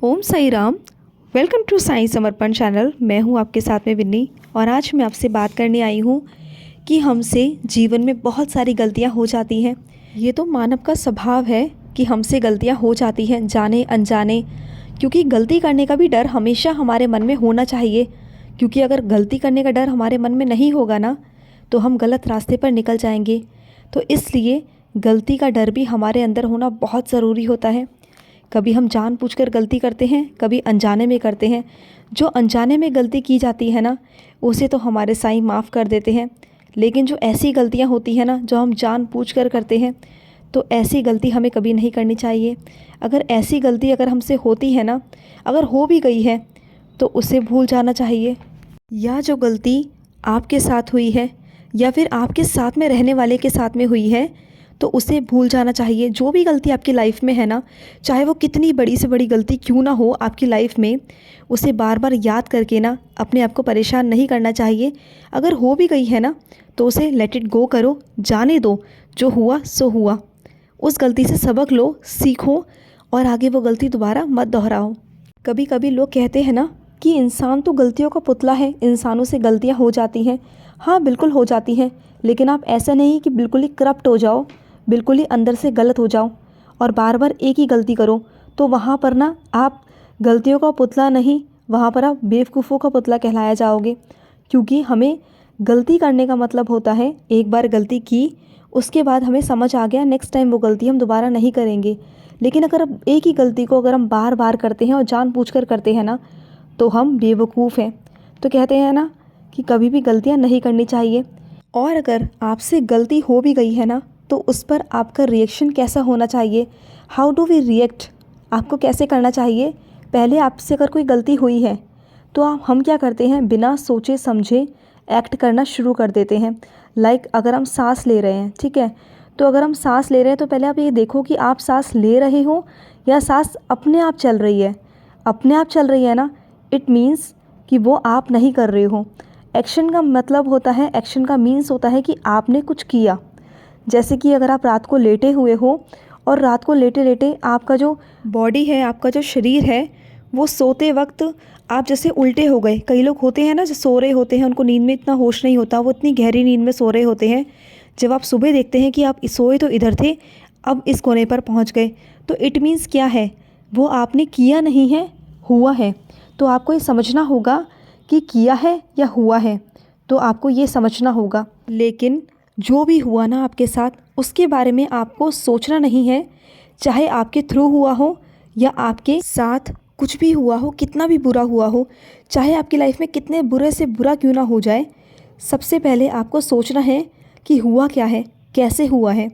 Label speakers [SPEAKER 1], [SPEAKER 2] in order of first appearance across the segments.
[SPEAKER 1] Om Sai Ram. Welcome to Sai Samarpan channel. मैं हूं आपके साथ में विन्नी और आज मैं आपसे बात करने आई हूं कि हमसे जीवन में बहुत सारी गलतियां हो जाती हैं। ये तो मानव का स्वभाव है कि हमसे गलतियां हो जाती हैं, जाने अनजाने। क्योंकि गलती करने का भी डर हमेशा हमारे मन में होना चाहिए, क्योंकि अगर गलती करने का डर हमारे मन में नहीं होगा ना तो हम गलत रास्ते पर निकल जाएंगे। तो इसलिए गलती का डर भी हमारे अंदर होना बहुत ज़रूरी होता है। कभी हम जानबूझकर गलती करते हैं, कभी अनजाने में करते हैं। जो अनजाने में गलती की जाती है ना, उसे तो हमारे साईं माफ़ कर देते हैं। लेकिन जो ऐसी गलतियां होती हैं ना जो हम जानबूझकर करते हैं, तो ऐसी गलती हमें कभी नहीं करनी चाहिए। अगर ऐसी गलती अगर हमसे होती है ना, अगर हो भी गई है तो उसे भूल जाना चाहिए। या जो गलती आपके साथ हुई है या फिर आपके साथ में रहने वाले के साथ में हुई है, तो उसे भूल जाना चाहिए। जो भी गलती आपकी लाइफ में है ना, चाहे वो कितनी बड़ी से बड़ी गलती क्यों ना हो आपकी लाइफ में, उसे बार बार याद करके ना अपने आप को परेशान नहीं करना चाहिए। अगर हो भी गई है ना तो उसे लेट इट गो करो, जाने दो। जो हुआ सो हुआ। उस गलती से सबक लो, सीखो और आगे वो गलती दोबारा मत दोहराओ। कभी कभी लोग कहते हैं ना कि इंसान तो गलतियों का पुतला है, इंसानों से गलतियाँ हो जाती हैं। हाँ, बिल्कुल हो जाती हैं, लेकिन आप ऐसा नहीं कि बिल्कुल ही करप्ट हो जाओ, बिल्कुल ही अंदर से गलत हो जाओ और बार बार एक ही गलती करो। तो वहाँ पर ना आप गलतियों का पुतला नहीं, वहाँ पर आप बेवकूफ़ों का पुतला कहलाया जाओगे। क्योंकि हमें गलती करने का मतलब होता है, एक बार गलती की उसके बाद हमें समझ आ गया, नेक्स्ट टाइम वो गलती हम दोबारा नहीं करेंगे। लेकिन अगर एक ही गलती को अगर हम बार बार करते हैं और जानबूझकर करते हैं ना, तो हम बेवकूफ़ हैं। तो कहते हैं ना कि कभी भी गलतियाँ नहीं करनी चाहिए। और अगर आपसे गलती हो भी गई है ना, तो उस पर आपका रिएक्शन कैसा होना चाहिए, हाउ डू वी रिएक्ट, आपको कैसे करना चाहिए। पहले आपसे अगर कोई गलती हुई है तो हम क्या करते हैं, बिना सोचे समझे एक्ट करना शुरू कर देते हैं। लाइक अगर हम सांस ले रहे हैं, ठीक है, तो अगर हम सांस ले रहे हैं तो पहले आप ये देखो कि आप सांस ले रहे हो या सांस अपने आप चल रही है। अपने आप चल रही है ना, इट मीन्स कि वो आप नहीं कर रहे हो। एक्शन का मतलब होता है, एक्शन का मीन्स होता है कि आपने कुछ किया। जैसे कि अगर आप रात को लेटे हुए हो और रात को लेटे लेटे आपका जो बॉडी है, आपका जो शरीर है, वो सोते वक्त आप जैसे उल्टे हो गए। कई लोग होते हैं ना जो सो रहे होते हैं, उनको नींद में इतना होश नहीं होता, वो इतनी गहरी नींद में सो रहे होते हैं। जब आप सुबह देखते हैं कि आप सोए तो इधर थे, अब इस कोने पर पहुंच गए, तो इट मीन्स क्या है, वो आपने किया नहीं है, हुआ है। तो आपको ये समझना होगा कि किया है या हुआ है, तो आपको ये समझना होगा। लेकिन जो भी हुआ ना आपके साथ, उसके बारे में आपको सोचना नहीं है। चाहे आपके थ्रू हुआ हो या आपके साथ कुछ भी हुआ हो, कितना भी बुरा हुआ हो, चाहे आपकी लाइफ में कितने बुरे से बुरा क्यों ना हो जाए, सबसे पहले आपको सोचना है कि हुआ क्या है, कैसे हुआ है,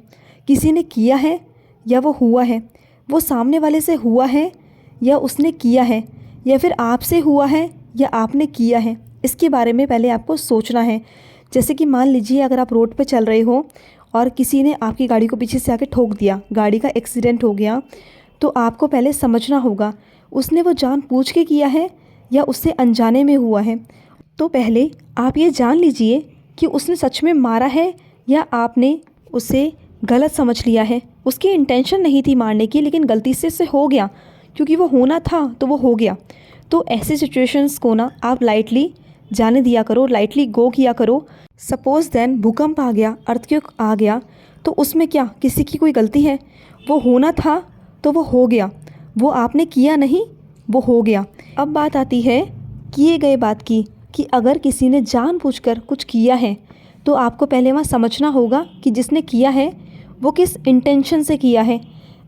[SPEAKER 1] किसी ने किया है या वो हुआ है, वो सामने वाले से हुआ है या उसने किया है, या फिर आपसे हुआ है या आपने किया है। इसके बारे में पहले आपको सोचना है। जैसे कि मान लीजिए अगर आप रोड पे चल रहे हो और किसी ने आपकी गाड़ी को पीछे से आके ठोक दिया, गाड़ी का एक्सीडेंट हो गया, तो आपको पहले समझना होगा उसने वो जानबूझ के किया है या उससे अनजाने में हुआ है। तो पहले आप ये जान लीजिए कि उसने सच में मारा है या आपने उसे गलत समझ लिया है। उसकी इंटेंशन नहीं थी मारने की, लेकिन गलती से हो गया, क्योंकि वो होना था तो वो हो गया। तो ऐसे सिचुएशंस को ना आप लाइटली जाने दिया करो, लाइटली गो किया करो। सपोज़ देन भूकंप आ गया, अर्थक्वेक आ गया, तो उसमें क्या किसी की कोई गलती है? वो होना था तो वो हो गया, वो आपने किया नहीं, वो हो गया। अब बात आती है किए गए बात की, कि अगर किसी ने जानबूझकर कुछ किया है तो आपको पहले वहाँ समझना होगा कि जिसने किया है वो किस इंटेंशन से किया है।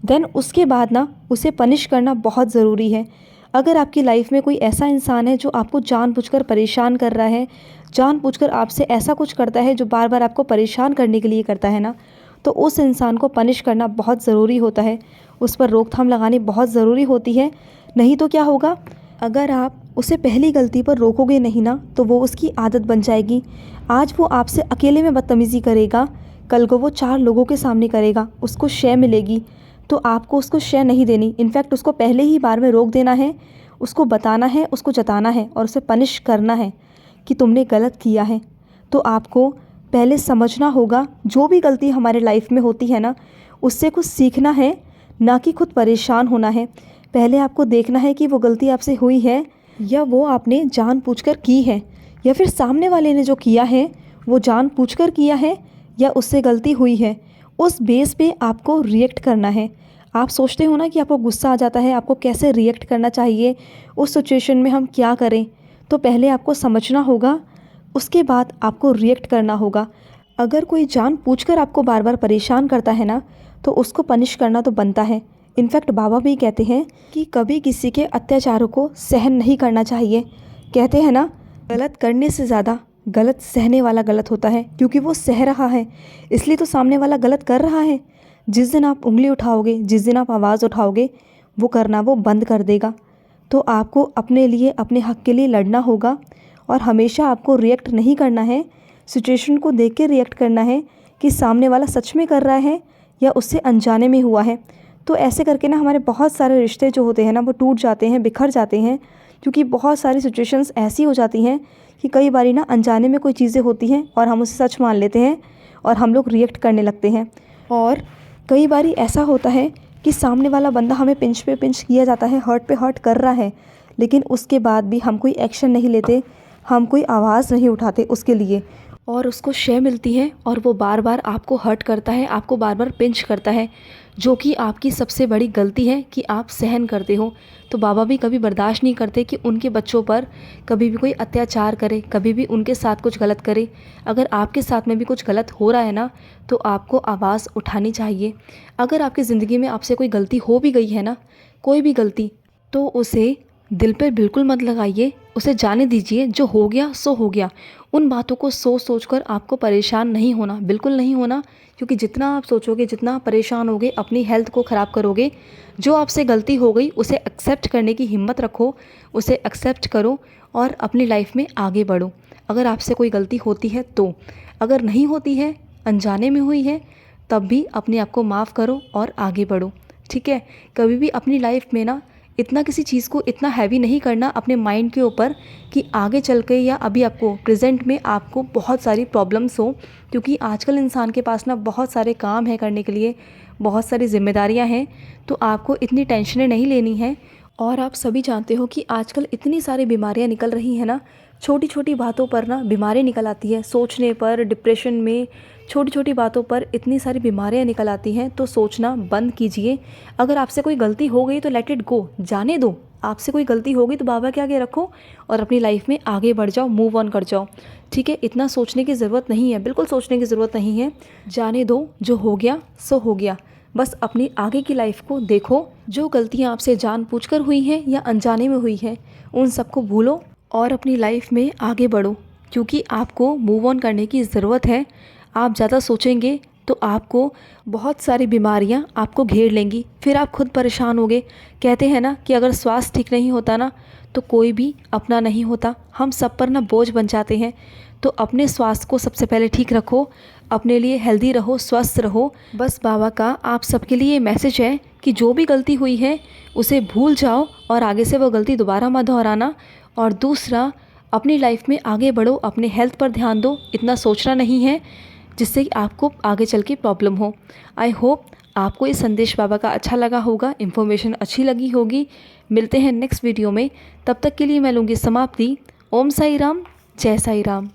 [SPEAKER 1] देन उसके बाद ना उसे पनिश करना बहुत ज़रूरी है। अगर आपकी लाइफ में कोई ऐसा इंसान है जो आपको जानबूझकर परेशान कर रहा है, जानबूझकर आपसे ऐसा कुछ करता है जो बार बार आपको परेशान करने के लिए करता है ना, तो उस इंसान को पनिश करना बहुत ज़रूरी होता है। उस पर रोकथाम लगानी बहुत ज़रूरी होती है। नहीं तो क्या होगा, अगर आप उसे पहली गलती पर रोकोगे नहीं ना, तो वो उसकी आदत बन जाएगी। आज वो आपसे अकेले में बदतमीज़ी करेगा, कल को वो 4 लोगों के सामने करेगा, उसको शय मिलेगी, तो आपको उसको शय नहीं देनी। इनफैक्ट उसको पहले ही बार में रोक देना है, उसको बताना है, उसको जताना है और उसे पनिश करना है कि तुमने गलत किया है। तो आपको पहले समझना होगा, जो भी गलती हमारे लाइफ में होती है ना, उससे कुछ सीखना है, ना कि खुद परेशान होना है। पहले आपको देखना है कि वो गलती आपसे हुई है या वो आपने जानबूझकर की है, या फिर सामने वाले ने जो किया है वो जानबूझकर किया है या उससे गलती हुई है। उस बेस पे आपको रिएक्ट करना है। आप सोचते हो ना कि आपको गुस्सा आ जाता है, आपको कैसे रिएक्ट करना चाहिए, उस सिचुएशन में हम क्या करें। तो पहले आपको समझना होगा, उसके बाद आपको रिएक्ट करना होगा। अगर कोई जानबूझकर आपको बार बार परेशान करता है ना, तो उसको पनिश करना तो बनता है। इनफैक्ट बाबा भी कहते हैं कि कभी किसी के अत्याचारों को सहन नहीं करना चाहिए। कहते हैं ना, गलत करने से ज़्यादा गलत सहने वाला गलत होता है, क्योंकि वो सह रहा है इसलिए तो सामने वाला गलत कर रहा है। जिस दिन आप उंगली उठाओगे, जिस दिन आप आवाज़ उठाओगे, वो करना वो बंद कर देगा। तो आपको अपने लिए, अपने हक़ के लिए लड़ना होगा और हमेशा आपको रिएक्ट नहीं करना है। सिचुएशन को देख के रिएक्ट करना है कि सामने वाला सच में कर रहा है या उससे अनजाने में हुआ है। तो ऐसे करके ना हमारे बहुत सारे रिश्ते जो होते हैं ना वो टूट जाते हैं, बिखर जाते हैं, क्योंकि बहुत सारी सिचुएशंस ऐसी हो जाती हैं कि कई बारी ना अनजाने में कोई चीज़ें होती हैं और हम उसे सच मान लेते हैं और हम लोग रिएक्ट करने लगते हैं। और कई बारी ऐसा होता है कि सामने वाला बंदा हमें पिंच पे पिंच किया जाता है, हर्ट पे हर्ट कर रहा है, लेकिन उसके बाद भी हम कोई एक्शन नहीं लेते, हम कोई आवाज़ नहीं उठाते उसके लिए, और उसको शय मिलती है और वो बार बार आपको हर्ट करता है, आपको बार बार पिंच करता है, जो कि आपकी सबसे बड़ी गलती है कि आप सहन करते हो। तो बाबा भी कभी बर्दाश्त नहीं करते कि उनके बच्चों पर कभी भी कोई अत्याचार करे, कभी भी उनके साथ कुछ गलत करे। अगर आपके साथ में भी कुछ गलत हो रहा है ना, तो आपको आवाज़ उठानी चाहिए। अगर आपकी ज़िंदगी में आपसे कोई गलती हो भी गई है ना, कोई भी गलती, तो उसे दिल पे बिल्कुल मत लगाइए, उसे जाने दीजिए। जो हो गया सो हो गया। उन बातों को सोच सोच कर आपको परेशान नहीं होना, बिल्कुल नहीं होना, क्योंकि जितना आप सोचोगे, जितना आप परेशान होगे, अपनी हेल्थ को ख़राब करोगे। जो आपसे गलती हो गई उसे एक्सेप्ट करने की हिम्मत रखो, उसे एक्सेप्ट करो और अपनी लाइफ में आगे बढ़ो। अगर आपसे कोई गलती होती है तो, अगर नहीं होती है, अनजाने में हुई है, तब भी अपने आप को माफ़ करो और आगे बढ़ो। ठीक है। कभी भी अपनी लाइफ में ना इतना किसी चीज़ को इतना हैवी नहीं करना अपने माइंड के ऊपर कि आगे चल के या अभी आपको प्रेजेंट में आपको बहुत सारी प्रॉब्लम्स हो, क्योंकि आजकल इंसान के पास ना बहुत सारे काम हैं करने के लिए, बहुत सारी जिम्मेदारियां हैं। तो आपको इतनी टेंशनें नहीं लेनी है। और आप सभी जानते हो कि आजकल इतनी सारी बीमारियां निकल रही हैं ना, छोटी छोटी बातों पर ना बीमारी निकल आती है, सोचने पर, डिप्रेशन में, छोटी छोटी बातों पर इतनी सारी बीमारियां निकल आती हैं। तो सोचना बंद कीजिए। अगर आपसे कोई गलती हो गई तो लेट इट गो, जाने दो। आपसे कोई गलती होगी तो बाबा के आगे रखो और अपनी लाइफ में आगे बढ़ जाओ, मूव ऑन कर जाओ। ठीक है। इतना सोचने की ज़रूरत नहीं है, बिल्कुल सोचने की ज़रूरत नहीं है। जाने दो, जो हो गया सो हो गया। बस अपनी आगे की लाइफ को देखो। जो गलतियाँ आपसे जानबूझकर हुई हैं या अनजाने में हुई हैं, उन सबको भूलो और अपनी लाइफ में आगे बढ़ो, क्योंकि आपको मूव ऑन करने की ज़रूरत है। आप ज़्यादा सोचेंगे तो आपको बहुत सारी बीमारियां आपको घेर लेंगी, फिर आप खुद परेशान होगे। कहते हैं ना कि अगर स्वास्थ्य ठीक नहीं होता ना, तो कोई भी अपना नहीं होता। हम सब पर ना बोझ बन जाते हैं। तो अपने स्वास्थ्य को सबसे पहले ठीक रखो, अपने लिए हेल्दी रहो, स्वस्थ रहो। बस बाबा का आप सबके लिए मैसेज है कि जो भी गलती हुई है उसे भूल जाओ और आगे से वो गलती दोबारा मत दोहराना। और दूसरा, अपनी लाइफ में आगे बढ़ो, अपने हेल्थ पर ध्यान दो। इतना सोचना नहीं है जिससे कि आपको आगे चल के प्रॉब्लम हो। आई होप आपको ये संदेश बाबा का अच्छा लगा होगा, इन्फॉर्मेशन अच्छी लगी होगी। मिलते हैं नेक्स्ट वीडियो में, तब तक के लिए मैं लूँगी समाप्ति। ओम साई राम, जय साई राम।